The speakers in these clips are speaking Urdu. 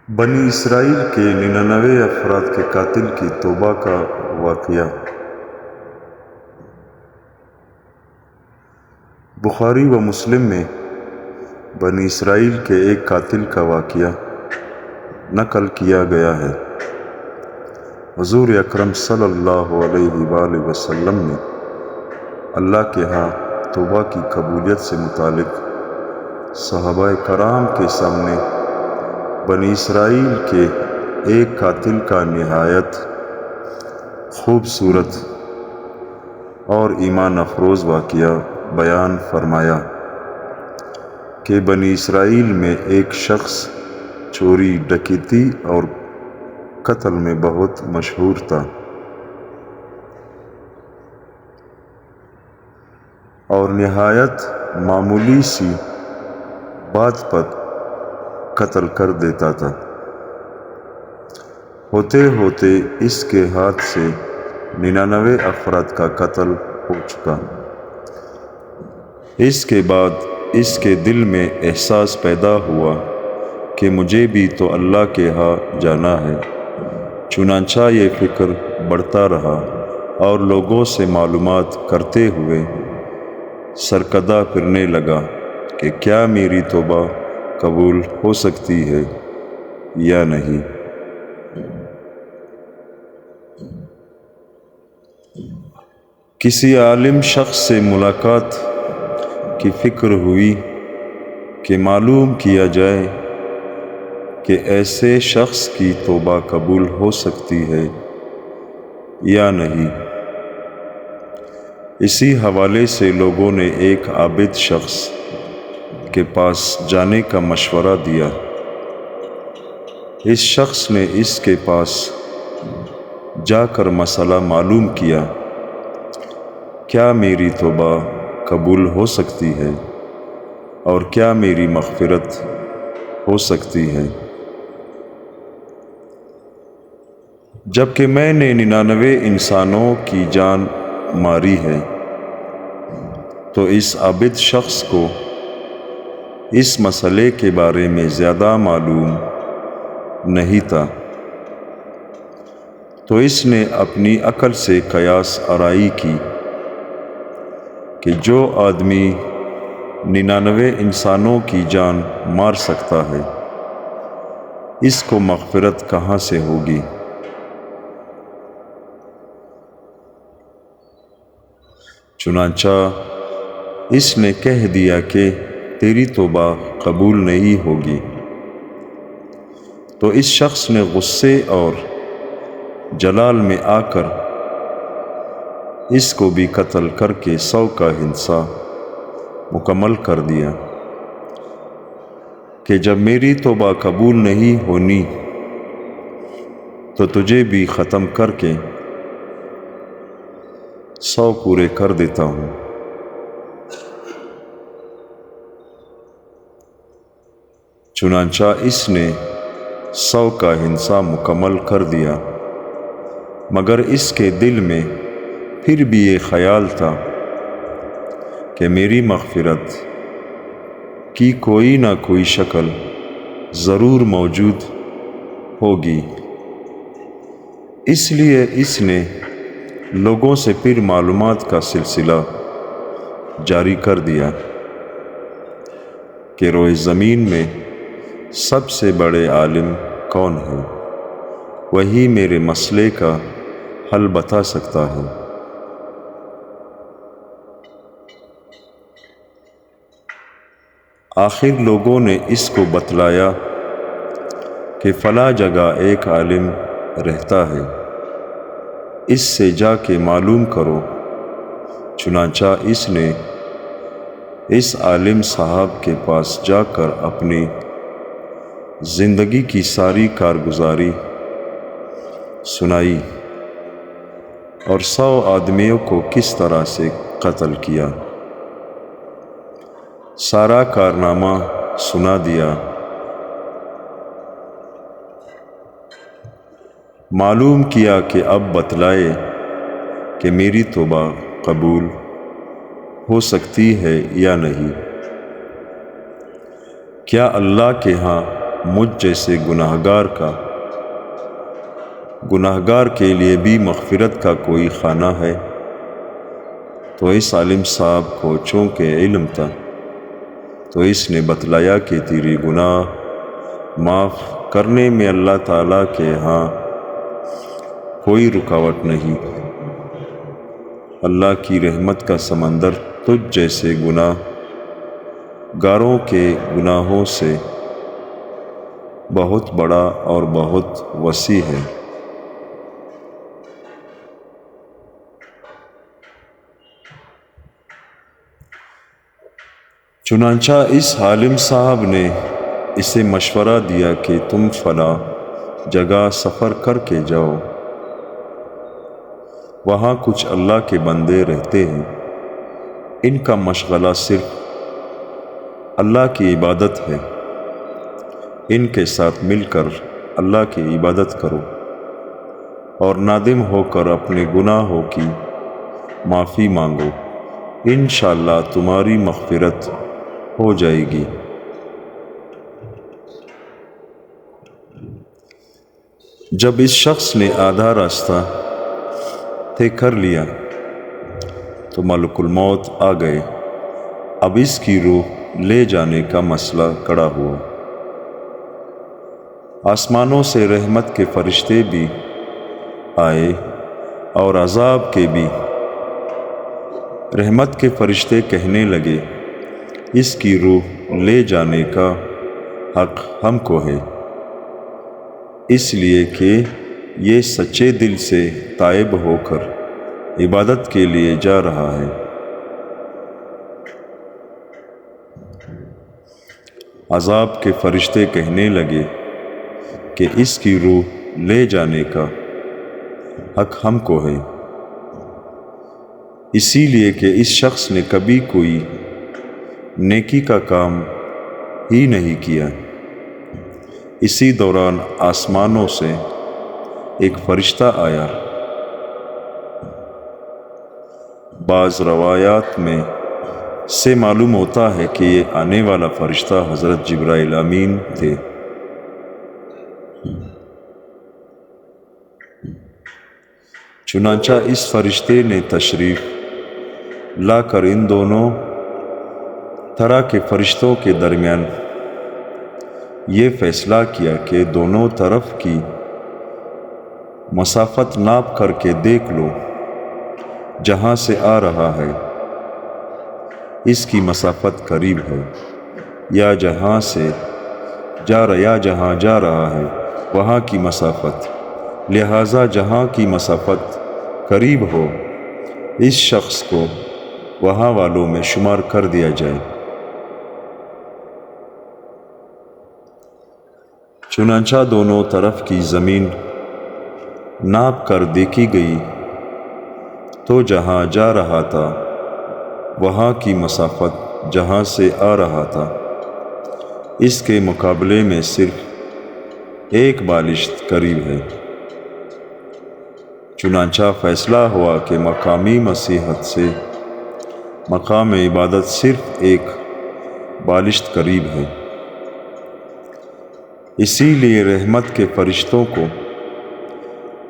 بنی اسرائیل کے 99 افراد کے قاتل کی توبہ کا واقعہ۔ بخاری و مسلم میں بنی اسرائیل کے ایک قاتل کا واقعہ نقل کیا گیا ہے۔ حضور اکرم صلی اللہ علیہ وآلہ وسلم نے اللہ کے ہاں توبہ کی قبولیت سے متعلق صحابہ کرام کے سامنے بنی اسرائیل کے ایک قاتل کا نہایت خوبصورت اور ایمان افروز واقعہ بیان فرمایا کہ بنی اسرائیل میں ایک شخص چوری، ڈکیتی اور قتل میں بہت مشہور تھا، اور نہایت معمولی سی بات پر قتل کر دیتا تھا۔ ہوتے ہوتے اس کے ہاتھ سے 99 افراد کا قتل ہو چکا۔ اس کے بعد اس کے دل میں احساس پیدا ہوا کہ مجھے بھی تو اللہ کے ہاں جانا ہے۔ چنانچہ یہ فکر بڑھتا رہا اور لوگوں سے معلومات کرتے ہوئے سرکردہ پھرنے لگا کہ کیا میری توبہ قبول ہو سکتی ہے یا نہیں۔ کسی عالم شخص سے ملاقات کی فکر ہوئی کہ معلوم کیا جائے کہ ایسے شخص کی توبہ قبول ہو سکتی ہے یا نہیں۔ اسی حوالے سے لوگوں نے ایک عابد شخص کے پاس جانے کا مشورہ دیا۔ اس شخص نے اس کے پاس جا کر مسئلہ معلوم کیا، کیا میری توبہ قبول ہو سکتی ہے اور کیا میری مغفرت ہو سکتی ہے، جبکہ میں نے 99 انسانوں کی جان ماری ہے۔ تو اس عابد شخص کو اس مسئلے کے بارے میں زیادہ معلوم نہیں تھا، تو اس نے اپنی عقل سے قیاس آرائی کی کہ جو آدمی 99 انسانوں کی جان مار سکتا ہے، اس کو مغفرت کہاں سے ہوگی۔ چنانچہ اس نے کہہ دیا کہ تیری توبہ قبول نہیں ہوگی۔ تو اس شخص نے غصے اور جلال میں آ کر اس کو بھی قتل کر کے 100 کا حصہ مکمل کر دیا کہ جب میری توبہ قبول نہیں ہونی تو تجھے بھی ختم کر کے 100 پورے کر دیتا ہوں۔ چنانچہ اس نے 100 کا حصہ مکمل کر دیا، مگر اس کے دل میں پھر بھی یہ خیال تھا کہ میری مغفرت کی کوئی نہ کوئی شکل ضرور موجود ہوگی۔ اس لیے اس نے لوگوں سے پھر معلومات کا سلسلہ جاری کر دیا کہ روئے زمین میں سب سے بڑے عالم کون ہے، وہی میرے مسئلے کا حل بتا سکتا ہے۔ آخر لوگوں نے اس کو بتلایا کہ فلاں جگہ ایک عالم رہتا ہے، اس سے جا کے معلوم کرو۔ چنانچہ اس نے اس عالم صاحب کے پاس جا کر اپنی زندگی کی ساری کارگزاری سنائی اور 100 آدمیوں کو کس طرح سے قتل کیا، سارا کارنامہ سنا دیا۔ معلوم کیا کہ اب بتلائے کہ میری توبہ قبول ہو سکتی ہے یا نہیں، کیا اللہ کے ہاں مجھ جیسے گناہگار کے لیے بھی مغفرت کا کوئی خانہ ہے؟ تو اس عالم صاحب کو چونکہ علم تھا تو اس نے بتلایا کہ تیری گناہ معاف کرنے میں اللہ تعالیٰ کے ہاں کوئی رکاوٹ نہیں۔ اللہ کی رحمت کا سمندر تجھ جیسے گناہ گاروں کے گناہوں سے بہت بڑا اور بہت وسیع ہے۔ چنانچہ اس عالم صاحب نے اسے مشورہ دیا کہ تم فلاں جگہ سفر کر کے جاؤ، وہاں کچھ اللہ کے بندے رہتے ہیں، ان کا مشغلہ صرف اللہ کی عبادت ہے، ان کے ساتھ مل کر اللہ کی عبادت کرو اور نادم ہو کر اپنے گناہوں کی معافی مانگو، انشاءاللہ تمہاری مغفرت ہو جائے گی۔ جب اس شخص نے آدھا راستہ طے کر لیا تو ملک الموت آ گئے۔ اب اس کی روح لے جانے کا مسئلہ کھڑا ہوا۔ آسمانوں سے رحمت کے فرشتے بھی آئے اور عذاب کے بھی۔ رحمت کے فرشتے کہنے لگے، اس کی روح لے جانے کا حق ہم کو ہے، اس لیے کہ یہ سچے دل سے تائب ہو کر عبادت کے لیے جا رہا ہے۔ عذاب کے فرشتے کہنے لگے کہ اس کی روح لے جانے کا حق ہم کو ہے، اسی لیے کہ اس شخص نے کبھی کوئی نیکی کا کام ہی نہیں کیا۔ اسی دوران آسمانوں سے ایک فرشتہ آیا۔ بعض روایات میں سے معلوم ہوتا ہے کہ یہ آنے والا فرشتہ حضرت جبرائیل امین تھے۔ چنانچہ اس فرشتے نے تشریف لا کر ان دونوں طرح کے فرشتوں کے درمیان یہ فیصلہ کیا کہ دونوں طرف کی مسافت ناپ کر کے دیکھ لو، جہاں سے آ رہا ہے اس کی مسافت قریب ہے، یا جہاں جا رہا ہے وہاں کی مسافت، لہٰذا جہاں کی مسافت قریب ہو اس شخص کو وہاں والوں میں شمار کر دیا جائے۔ چنانچہ دونوں طرف کی زمین ناپ کر دیکھی گئی تو جہاں جا رہا تھا وہاں کی مسافت جہاں سے آ رہا تھا اس کے مقابلے میں صرف ایک بالشت قریب ہے۔ چنانچہ فیصلہ ہوا کہ مقامی مسیحت سے مقام عبادت صرف ایک بالشت قریب ہے، اسی لیے رحمت کے فرشتوں کو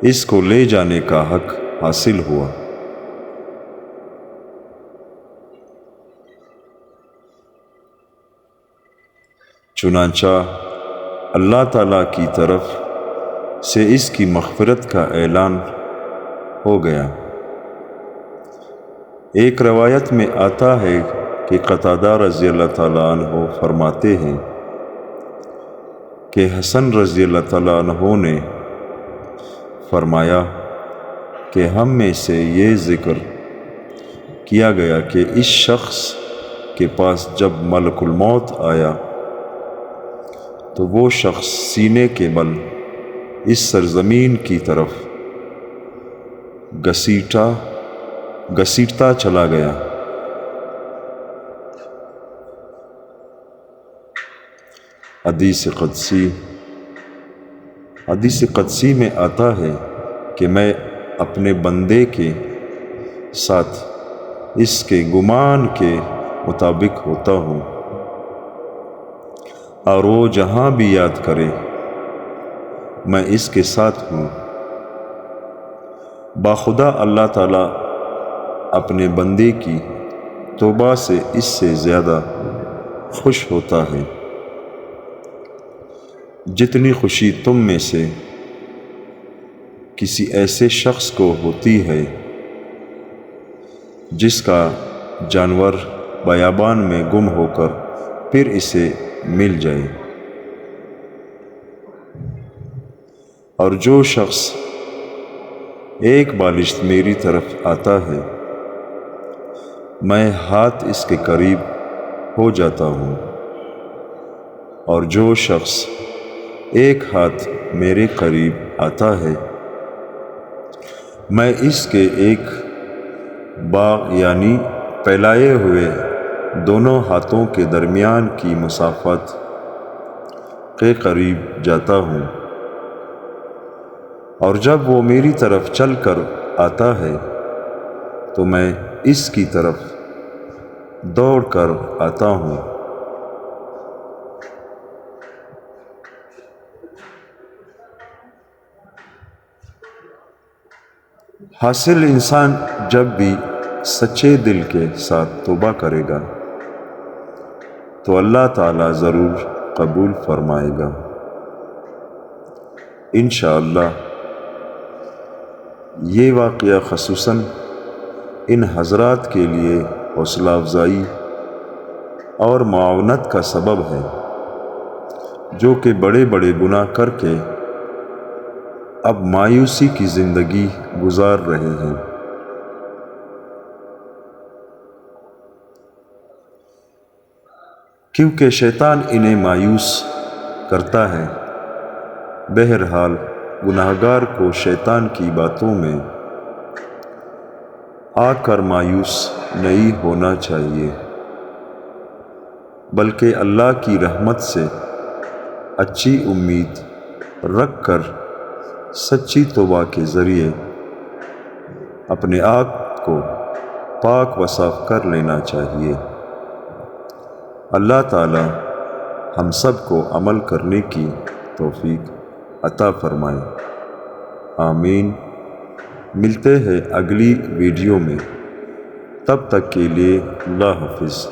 اس کو لے جانے کا حق حاصل ہوا۔ چنانچہ اللہ تعالیٰ کی طرف سے اس کی مغفرت کا اعلان ہو گیا۔ ایک روایت میں آتا ہے کہ قتادہ رضی اللہ تعالیٰ عنہ فرماتے ہیں کہ حسن رضی اللہ تعالیٰ عنہ نے فرمایا کہ ہم میں سے یہ ذکر کیا گیا کہ اس شخص کے پاس جب ملک الموت آیا تو وہ شخص سینے کے بل اس سرزمین کی طرف گھسیٹتا چلا گیا۔ حدیث قدسی میں آتا ہے کہ میں اپنے بندے کے ساتھ اس کے گمان کے مطابق ہوتا ہوں، اور وہ جہاں بھی یاد کرے میں اس کے ساتھ ہوں۔ باخدا اللہ تعالیٰ اپنے بندے کی توبہ سے اس سے زیادہ خوش ہوتا ہے جتنی خوشی تم میں سے کسی ایسے شخص کو ہوتی ہے جس کا جانور بیابان میں گم ہو کر پھر اسے مل جائے، اور جو شخص ایک بالشت میری طرف آتا ہے میں ہاتھ اس کے قریب ہو جاتا ہوں، اور جو شخص ایک ہاتھ میرے قریب آتا ہے میں اس کے ایک باغ یعنی پھیلائے ہوئے دونوں ہاتھوں کے درمیان کی مسافت کے قریب جاتا ہوں، اور جب وہ میری طرف چل کر آتا ہے تو میں اس کی طرف دوڑ کر آتا ہوں۔ حاصل انسان جب بھی سچے دل کے ساتھ توبہ کرے گا تو اللہ تعالیٰ ضرور قبول فرمائے گا انشاءاللہ۔ یہ واقعہ خصوصاً ان حضرات کے لیے حوصلہ افزائی اور معاونت کا سبب ہے جو کہ بڑے بڑے گناہ کر کے اب مایوسی کی زندگی گزار رہے ہیں۔ کیونکہ شیطان انہیں مایوس کرتا ہے۔ بہرحال گناہگار کو شیطان کی باتوں میں آ کر مایوس نہیں ہونا چاہیے، بلکہ اللہ کی رحمت سے اچھی امید رکھ کر سچی توبہ کے ذریعے اپنے آپ کو پاک و صاف کر لینا چاہیے۔ اللہ تعالی ہم سب کو عمل کرنے کی توفیق عطا فرمائے، آمین۔ ملتے ہیں اگلی ویڈیو میں، تب تک کے لیے اللہ حافظ۔